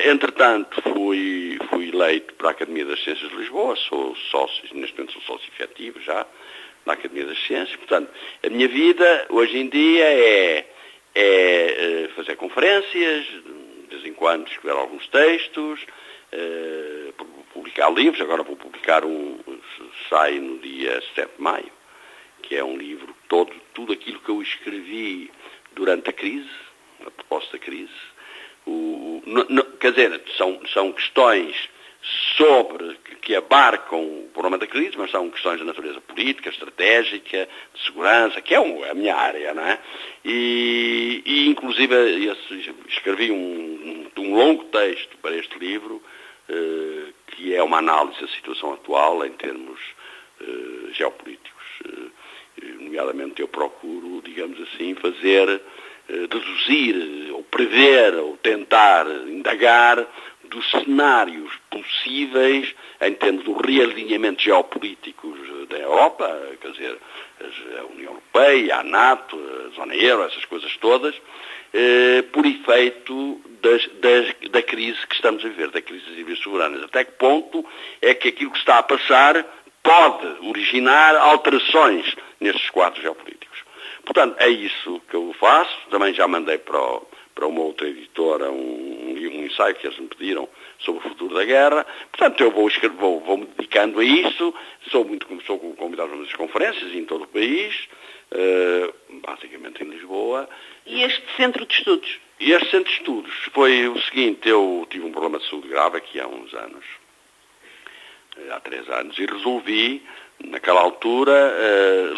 R: Entretanto, fui eleito para a Academia das Ciências de Lisboa, sou sócio, neste momento sou sócio efetivo já na Academia das Ciências. Portanto, a minha vida hoje em dia é fazer conferências, de vez em quando escrever alguns textos, publicar livros. Agora vou publicar sai no dia 7 de maio, que é um livro, tudo aquilo que eu escrevi durante a crise, a propósito da crise. Quer dizer, são questões que abarcam o problema da crise, mas são questões de natureza política, estratégica, de segurança, que é a minha área, não é? E inclusive, escrevi um longo texto para este livro, que é uma análise da situação atual em termos geopolíticos. Nomeadamente, eu procuro, digamos assim, deduzir, ou prever, ou tentar indagar dos cenários possíveis em termos do realinhamento geopolíticos da Europa, quer dizer, a União Europeia, a NATO, a Zona Euro, essas coisas todas, por efeito da crise que estamos a viver, da crise das dívidas soberanas. Até que ponto é que aquilo que está a passar pode originar alterações nestes quadros geopolíticos. Portanto, é isso que eu faço. Também já mandei para uma outra editora um ensaio que eles me pediram sobre o futuro da guerra. Portanto, eu vou-me dedicando a isso, sou convidado a muitas conferências em todo o país, basicamente em Lisboa.
Q: E este centro de estudos?
R: E este centro de estudos foi o seguinte: eu tive um problema de saúde grave aqui há uns anos, há 3 anos, e resolvi, naquela altura,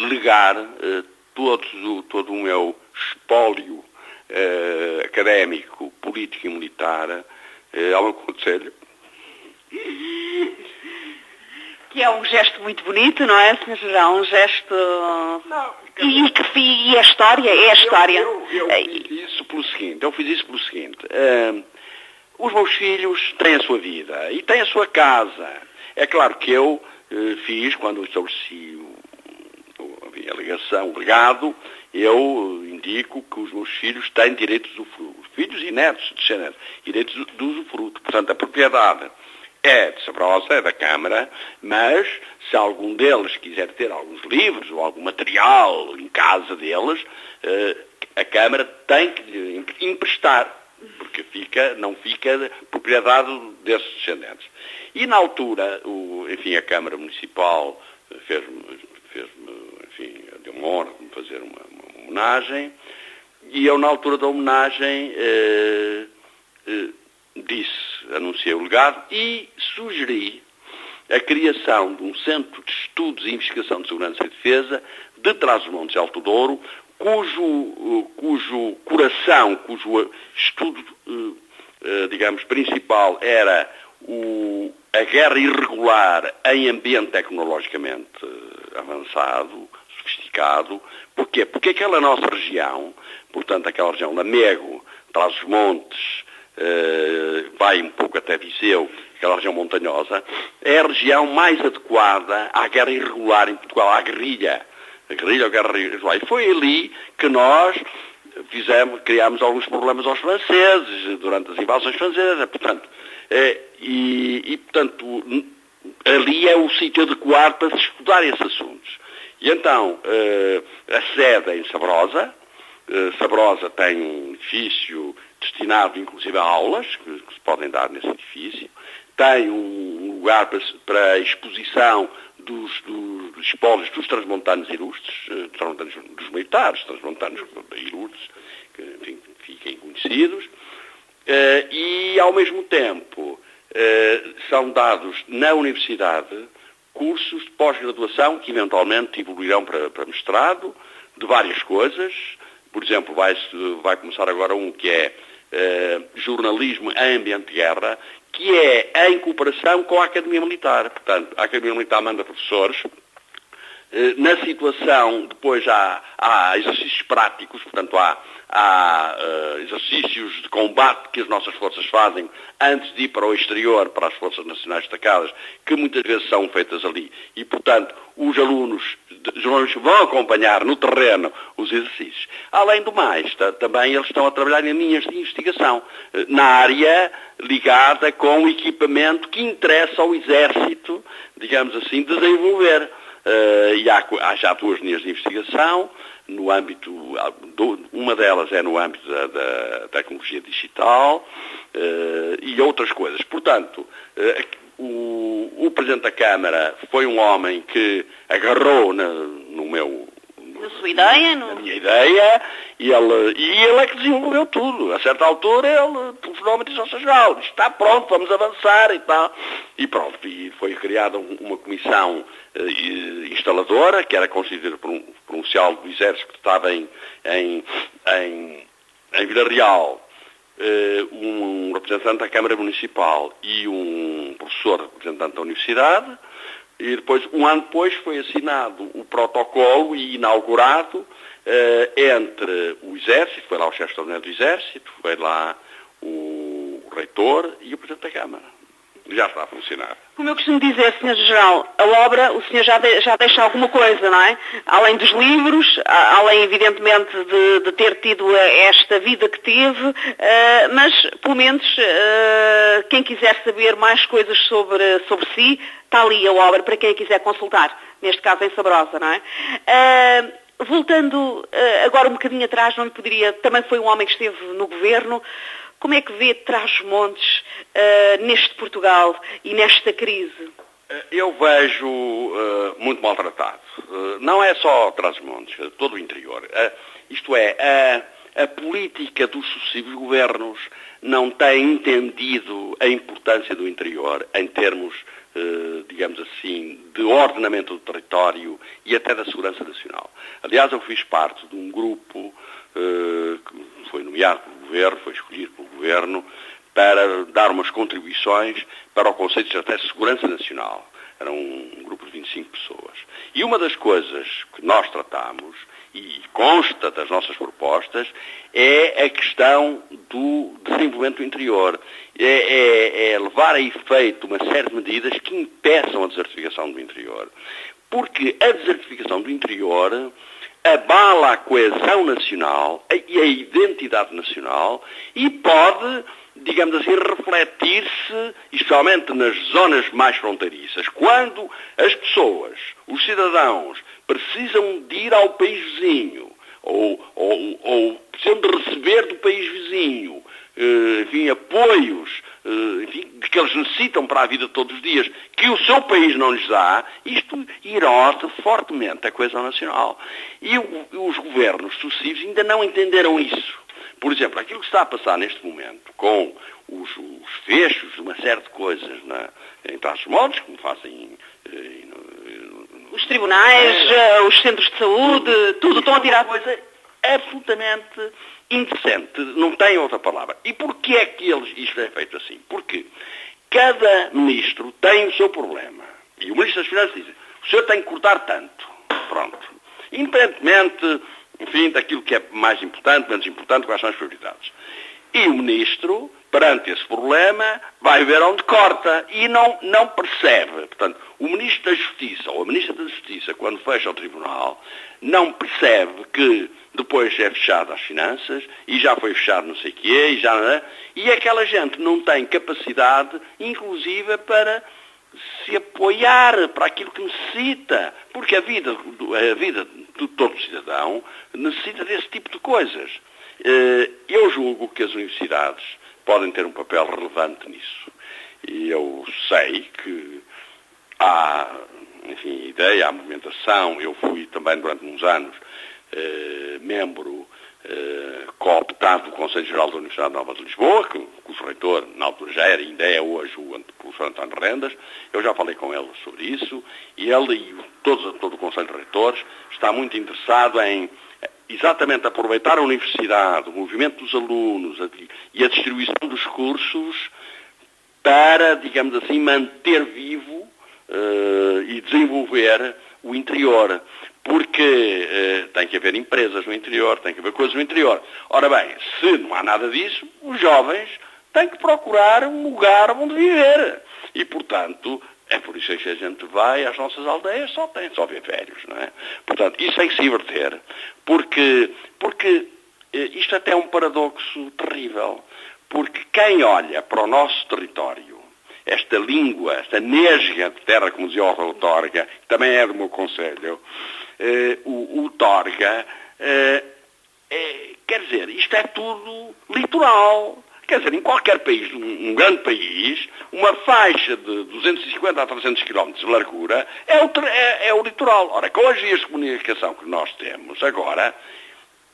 R: legar todo o meu espólio académico, político e militar ao meu conselho.
Q: Que é um gesto muito bonito, não é, Sr. Geral? Um gesto... Não, e a história? É a história.
R: Eu fiz isso pelo seguinte. Os meus filhos têm a sua vida e têm a sua casa. É claro que eu fiz, quando estabeleci a ligação, o legado, eu indico que os meus filhos têm direitos de usufruto. Filhos e netos, descendentes, direitos de usufruto. Portanto, a propriedade é de Sabrosa, é da Câmara, mas se algum deles quiser ter alguns livros ou algum material em casa deles, a Câmara tem que lhe emprestar, porque não fica propriedade desses descendentes. E na altura, a Câmara Municipal fez-me deu-me honra de me fazer uma homenagem, e eu, na altura da homenagem, anunciei o legado e sugeri a criação de um centro de estudos e investigação de segurança e defesa de Trás-os-Montes e Alto Douro, cujo coração, cujo estudo, principal era a guerra irregular em ambiente tecnologicamente avançado, sofisticado. Porquê? Porque aquela nossa região, portanto aquela região Lamego, Trás-os-Montes, vai um pouco até Viseu, aquela região montanhosa, é a região mais adequada à guerra irregular em Portugal, à guerrilha. A guerra irregular. E foi ali que nós criámos alguns problemas aos franceses, durante as invasões francesas, portanto, ali é o sítio adequado para se estudar esses assuntos. E então, a sede é em Sabrosa. Sabrosa tem um edifício destinado inclusive a aulas, que se podem dar nesse edifício. Tem um lugar para a exposição dos espólios dos transmontanos ilustres, dos militares transmontanos ilustres, que, enfim, fiquem conhecidos. E, ao mesmo tempo, são dados na universidade cursos de pós-graduação que eventualmente evoluirão para mestrado, de várias coisas. Por exemplo, vai começar agora um que é jornalismo em ambiente de guerra, que é em cooperação com a Academia Militar. Portanto, a Academia Militar manda professores. Na situação, depois há exercícios práticos, portanto há exercícios de combate que as nossas forças fazem antes de ir para o exterior, para as forças nacionais destacadas, que muitas vezes são feitas ali. E, portanto, os alunos vão acompanhar no terreno os exercícios. Além do mais, também eles estão a trabalhar em linhas de investigação, na área ligada com o equipamento que interessa ao Exército, digamos assim, desenvolver. E há já 2 linhas de investigação, no âmbito, uma delas é no âmbito da tecnologia digital e outras coisas. Portanto, o Presidente da Câmara foi um homem que agarrou na minha ideia, e ele é que desenvolveu tudo. A certa altura ele telefonou-me e disse: "Ó, Geral, está pronto, vamos avançar e tal." E pronto, e foi criada uma comissão instaladora, que era constituída por um oficial do Exército que estava em Vila Real, um representante da Câmara Municipal e um professor representante da Universidade. E depois, um ano depois, foi assinado o protocolo e inaugurado entre o Exército, foi lá o chefe do Exército, foi lá o reitor e o Presidente da Câmara. Já está a funcionar.
Q: Como eu costumo dizer, Sr. Geral, a obra, o senhor já deixa alguma coisa, não é? Além dos livros, além, evidentemente, de ter tido esta vida que teve, mas, pelo menos, quem quiser saber mais coisas sobre si, está ali a obra para quem a quiser consultar, neste caso em Sabrosa, não é? Voltando agora um bocadinho atrás, não lhe poderia, também foi um homem que esteve no governo. como é que vê Trás-os-Montes neste Portugal e nesta crise?
R: Eu vejo muito maltratado. Não é só Trás-os-Montes, todo o interior. Isto é, a política dos sucessivos governos não tem entendido a importância do interior em termos, digamos assim, de ordenamento do território e até da segurança nacional. Aliás, eu fiz parte de um grupo que foi nomeado pelo governo, foi escolhido pelo governo, para dar umas contribuições para o conceito de estratégia de segurança nacional. Era um grupo de 25 pessoas. E uma das coisas que nós tratamos, e consta das nossas propostas, é a questão do desenvolvimento do interior. É levar a efeito uma série de medidas que impeçam a desertificação do interior. Porque a desertificação do interior abala a coesão nacional e a identidade nacional e pode, digamos assim, refletir-se, especialmente nas zonas mais fronteiriças. Quando as pessoas, os cidadãos, precisam de ir ao país vizinho ou precisam de receber do país vizinho, enfim, apoios que eles necessitam para a vida de todos os dias, que o seu país não lhes dá, isto erode fortemente a coesão nacional. E os governos sucessivos ainda não entenderam isso. Por exemplo, aquilo que está a passar neste momento com os fechos de uma série de coisas em Trás-os-Montes, como fazem
Q: os tribunais, os centros de saúde, tudo estão a tirar coisa
R: absolutamente indecente, não tem outra palavra. E porquê é que isto é feito assim? Porque cada ministro tem o seu problema. E o Ministro das Finanças diz, o senhor tem que cortar tanto. Pronto. Independentemente, enfim, daquilo que é mais importante, menos importante, quais são as prioridades. E o Ministro, perante esse problema, vai ver onde corta e não percebe. Portanto, o Ministro da Justiça ou a Ministra da Justiça, quando fecha o Tribunal, não percebe que depois é fechado as finanças e já foi fechado não sei o quê, e aquela gente não tem capacidade, inclusive, para se apoiar para aquilo que necessita, porque a vida de todo cidadão necessita desse tipo de coisas. Eu julgo que as universidades podem ter um papel relevante nisso. E eu sei que há, enfim, ideia, há movimentação. Eu fui também durante uns anos membro cooptado do Conselho Geral da Universidade Nova de Lisboa, cujo reitor, na altura já era, ainda é hoje o professor António Rendas. Eu já falei com ele sobre isso, e ele e todo o Conselho de Reitores está muito interessado em exatamente aproveitar a universidade, o movimento dos alunos e a distribuição dos cursos para, digamos assim, manter vivo e desenvolver o interior. Porque tem que haver empresas no interior, tem que haver coisas no interior. Ora bem, se não há nada disso, os jovens têm que procurar um lugar onde viver. E, portanto, é por isso que a gente vai às nossas aldeias, só vê velhos, não é? Portanto, isso tem que se inverter, porque isto até é um paradoxo terrível, porque quem olha para o nosso território, esta língua, esta nesga de terra, como dizia o Torga, que também é do meu conselho, o Torga, quer dizer, isto é tudo litoral. Quer dizer, em qualquer país, um grande país, uma faixa de 250 a 300 km de largura é o litoral. Ora, com as vias de comunicação que nós temos agora,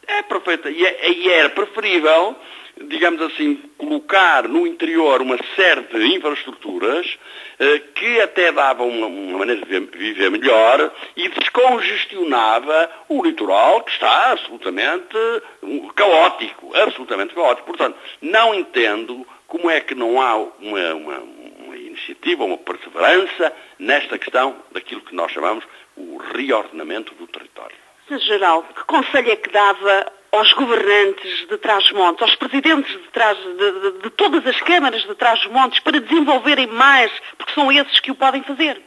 R: é perfeita. E era preferível, digamos assim, colocar no interior uma série de infraestruturas que até davam uma maneira de viver melhor e descongestionava o litoral, que está absolutamente caótico. Portanto, não entendo como é que não há uma iniciativa, uma perseverança nesta questão daquilo que nós chamamos o reordenamento do território.
Q: Sr. Geral, que conselho é que dava aos governantes de Trás-os-Montes, aos presidentes de todas as câmaras de Trás-os-Montes, para desenvolverem mais, porque são esses que o podem fazer?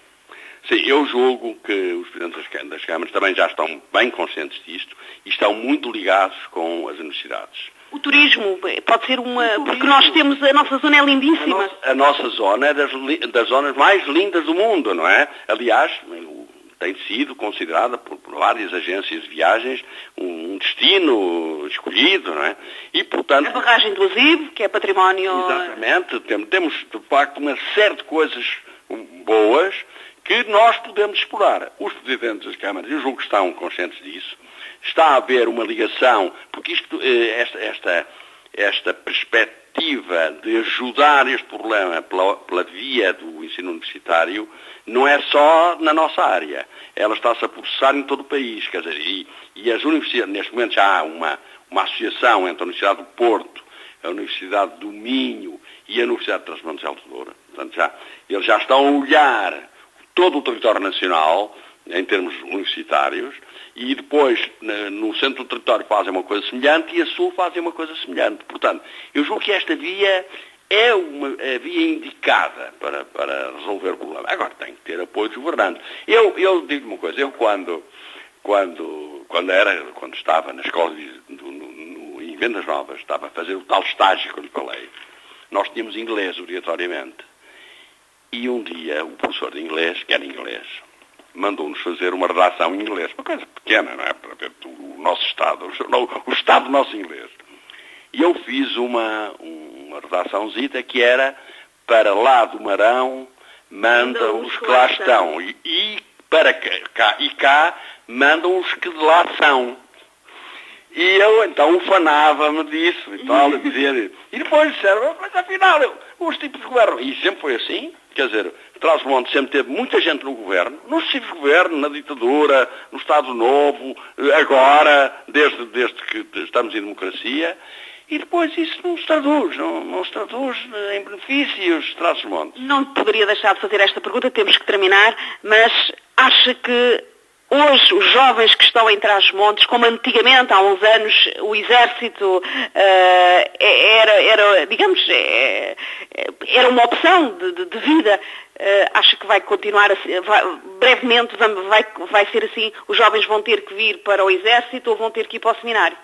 R: Sim, eu julgo que os presidentes das câmaras também já estão bem conscientes disto e estão muito ligados com as universidades.
Q: O turismo pode ser porque nós temos, a nossa zona é lindíssima.
R: A nossa zona é das zonas mais lindas do mundo, não é? Aliás, tem sido considerada por várias agências de viagens um destino escolhido, não é? E, portanto...
Q: A barragem do Azibe, que é património...
R: Exatamente. Temos, de facto, uma série de coisas boas que nós podemos explorar. Os presidentes das câmaras, eu julgo que estão conscientes disso. Está a haver uma ligação, porque esta perspectiva de ajudar este problema pela via do ensino universitário não é só na nossa área. Ela está-se a processar em todo o país. Quer dizer, e as universidades, neste momento já há uma associação entre a Universidade do Porto, a Universidade do Minho e a Universidade de Trás-os-Montes de Alto Douro. Portanto, eles já estão a olhar todo o território nacional, em termos universitários, e depois no centro do território fazem uma coisa semelhante e a sul fazem uma coisa semelhante. Portanto, eu julgo que esta via é a via indicada para resolver o problema. Agora, tem que ter apoio dos governantes. Eu digo uma coisa, eu quando estava na escola em Vendas Novas, estava a fazer o tal estágio que eu lhe falei, nós tínhamos inglês obrigatoriamente. E um dia o professor de inglês, que era inglês, mandou-nos fazer uma redação em inglês, uma coisa pequena, não é? Para ver o nosso Estado, o Estado do nosso inglês. E eu fiz uma redaçãozita que era: para lá do Marão mandam os que lá estão, e para cá mandam os que de lá são. E eu então ufanava-me disso e tal, e depois disseram, mas afinal, os tipos de governo, e sempre foi assim, quer dizer, Trás-os-Montes sempre teve muita gente no governo, nos tipos de governo, na ditadura, no Estado Novo, agora, desde que estamos em democracia, e depois isso não se traduz em benefícios de Trás-os-Montes.
Q: Não poderia deixar de fazer esta pergunta, temos que terminar, mas acha que hoje, os jovens que estão em Trás-os-Montes, como antigamente, há uns anos, o Exército era uma opção de vida, acha que vai continuar brevemente vai ser assim, os jovens vão ter que vir para o Exército ou vão ter que ir para o seminário?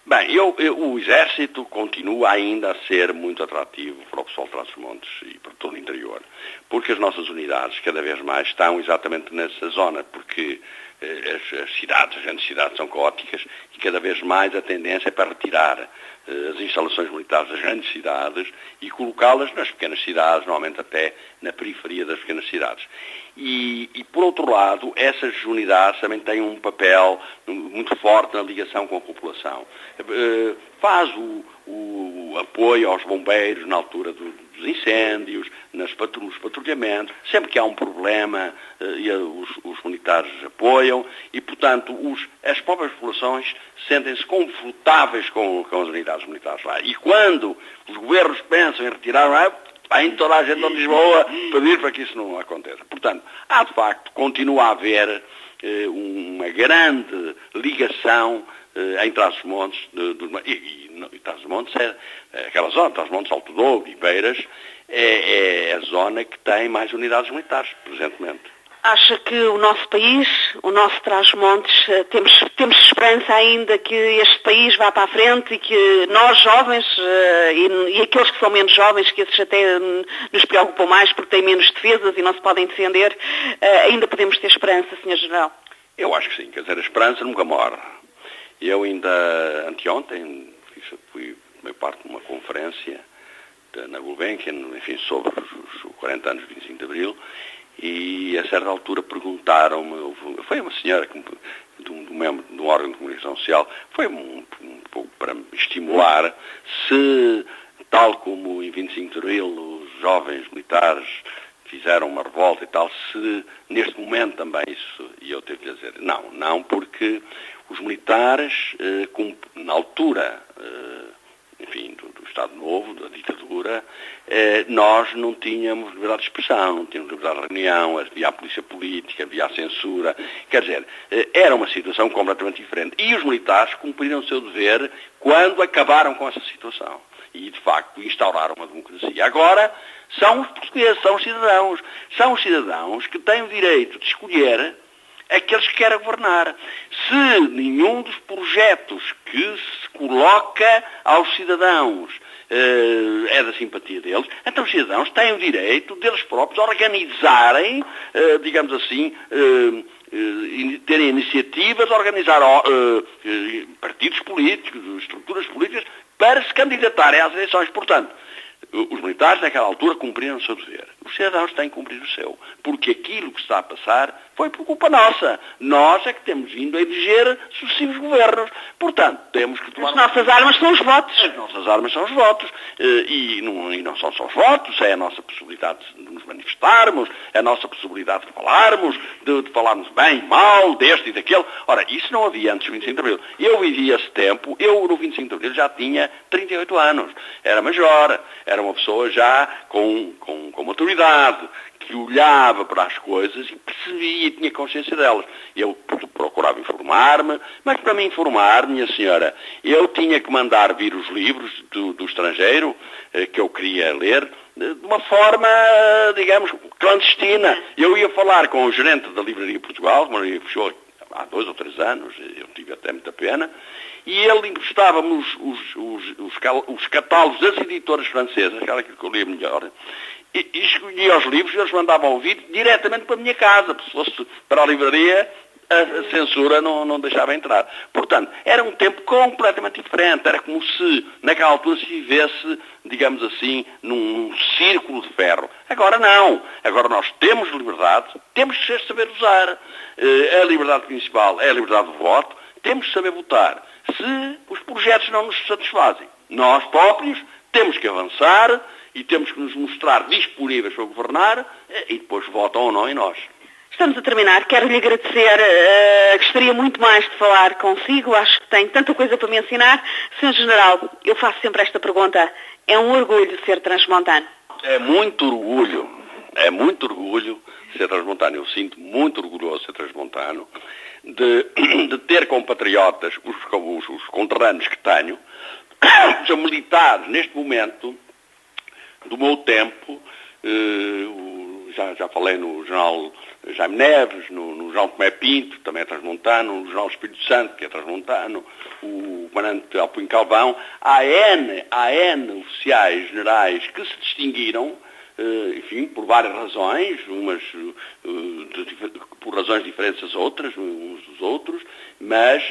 R: Bem, o Exército continua ainda a ser muito atrativo para o pessoal de Trás-os-Montes e para todo o interior, porque as nossas unidades cada vez mais estão exatamente nessa zona, porque as grandes cidades são caóticas e cada vez mais a tendência é para retirar as instalações militares das grandes cidades e colocá-las nas pequenas cidades, normalmente até na periferia das pequenas cidades. E por outro lado, essas unidades também têm um papel muito forte na ligação com a população. Faz o apoio aos bombeiros na altura dos incêndios, nos patrulhamentos, sempre que há um problema, os militares apoiam e, portanto, as próprias populações sentem-se confortáveis com as unidades militares lá. E quando os governos pensam em retirar, vem toda a gente a Lisboa pedir para que isso não aconteça. Portanto, há de facto, continua a haver uma grande ligação em Trás-os-Montes, e Trás-os-Montes aquela zona, Trás-os-Montes, Alto Douro e Beiras, é a zona que tem mais unidades militares, presentemente.
Q: Acha que o nosso país, o nosso Trás-os-Montes, temos esperança ainda que este país vá para a frente e que nós jovens e aqueles que são menos jovens, que esses até nos preocupam mais porque têm menos defesas e não se podem defender, ainda podemos ter esperança, Sr. General?
R: Eu acho que sim, quer dizer, a esperança nunca morre. Eu ainda, anteontem, fui meio parte de uma conferência na Gulbenkian, enfim, sobre os 40 anos de 25 de Abril, e a certa altura perguntaram-me, foi uma senhora de um órgão de comunicação social, foi um pouco para me estimular, se, tal como em 25 de Abril os jovens militares fizeram uma revolta e tal, se neste momento também isso, e eu tive que dizer, não, porque os militares, na altura, enfim, do Estado Novo, da ditadura, nós não tínhamos liberdade de expressão, não tínhamos liberdade de reunião, havia a polícia política, havia a censura, quer dizer, era uma situação completamente diferente. E os militares cumpriram o seu dever quando acabaram com essa situação. E, de facto, instauraram uma democracia. Agora, são os portugueses, são os cidadãos que têm o direito de escolher aqueles que querem governar. Se nenhum dos projetos que se coloca aos cidadãos é da simpatia deles. Então os cidadãos têm o direito deles próprios organizarem, digamos assim, terem iniciativas, organizar partidos políticos, estruturas políticas, para se candidatarem às eleições. Portanto, os militares naquela altura cumpriram o seu dever. Os cidadãos têm que cumprir o seu. Porque aquilo que está a passar foi por culpa nossa. Nós é que temos vindo a eleger sucessivos governos. Portanto, temos que tomar...
Q: As nossas armas são os votos.
R: As nossas armas são os votos. E não são só os votos, é a nossa possibilidade de nos manifestarmos, é a nossa possibilidade de falarmos, de falarmos bem, mal, deste e daquele. Ora, isso não havia antes do 25 de Abril. Eu vivi esse tempo, eu no 25 de Abril já tinha 38 anos. Era major, era uma pessoa já com maturidade, que olhava para as coisas e percebia e tinha consciência delas. Eu procurava informar-me, mas para me informar, minha senhora, eu tinha que mandar vir os livros do estrangeiro que eu queria ler de uma forma, digamos, clandestina. Eu ia falar com o gerente da Livraria Portugal, que fechou há 2 ou 3 anos, eu tive até muita pena, e ele emprestava-me os catálogos das editoras francesas, que era aquilo que eu lia melhor, e escolhia os livros e eles mandavam ouvir diretamente para a minha casa. Se fosse para a livraria, a censura não deixava entrar. Portanto, era um tempo completamente diferente. Era como se, naquela altura, se vivesse, digamos assim, num círculo de ferro. Agora não. Agora nós temos liberdade, temos que saber usar. A liberdade principal é a liberdade de voto, temos que saber votar. Se os projetos não nos satisfazem, nós próprios temos que avançar e temos que nos mostrar disponíveis para governar e depois votam ou não em nós.
Q: Estamos a terminar. Quero-lhe agradecer. Gostaria muito mais de falar consigo. Acho que tem tanta coisa para me ensinar. Sr. General, eu faço sempre esta pergunta. É um orgulho ser transmontano?
R: É muito orgulho ser transmontano. Eu sinto muito orgulhoso de ser transmontano, de ter compatriotas, os conterrâneos que tenho, são militares neste momento do meu tempo. Já falei no general Jaime Neves, no João Tomé Pinto, também é transmontano, no general Espírito Santo, que é transmontano, o comandante Alpuim Calvão. Há N oficiais generais que se distinguiram, enfim, por várias razões, umas por razões diferentes das outras, uns dos outros, mas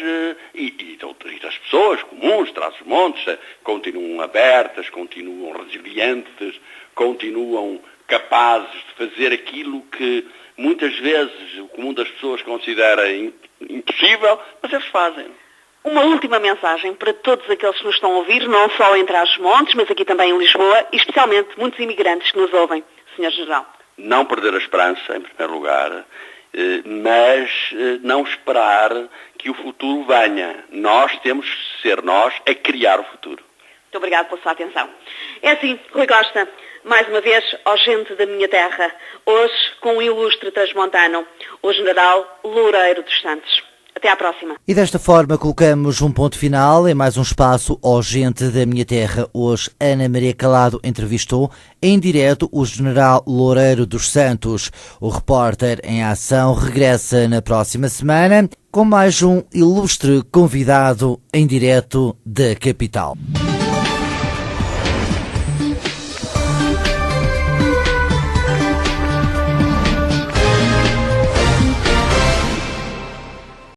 R: e das pessoas comuns, Trás-os-Montes, continuam abertas, continuam resilientes, continuam capazes de fazer aquilo que muitas vezes o comum das pessoas considera impossível, mas eles fazem.
Q: Uma última mensagem para todos aqueles que nos estão a ouvir, não só em Trás-os-Montes, mas aqui também em Lisboa, e especialmente muitos imigrantes que nos ouvem, Sr. General.
R: Não perder a esperança, em primeiro lugar, mas não esperar que o futuro venha. Nós temos que ser nós a criar o futuro.
Q: Muito obrigada pela sua atenção. É assim, Rui Costa, mais uma vez, ó gente da minha terra, hoje com um ilustre transmontano, o General Loureiro dos Santos. Até à próxima.
A: E desta forma colocamos um ponto final em mais um espaço ó gente da minha terra. Hoje Ana Maria Calado entrevistou em direto o General Loureiro dos Santos. O repórter em ação regressa na próxima semana com mais um ilustre convidado em direto da capital.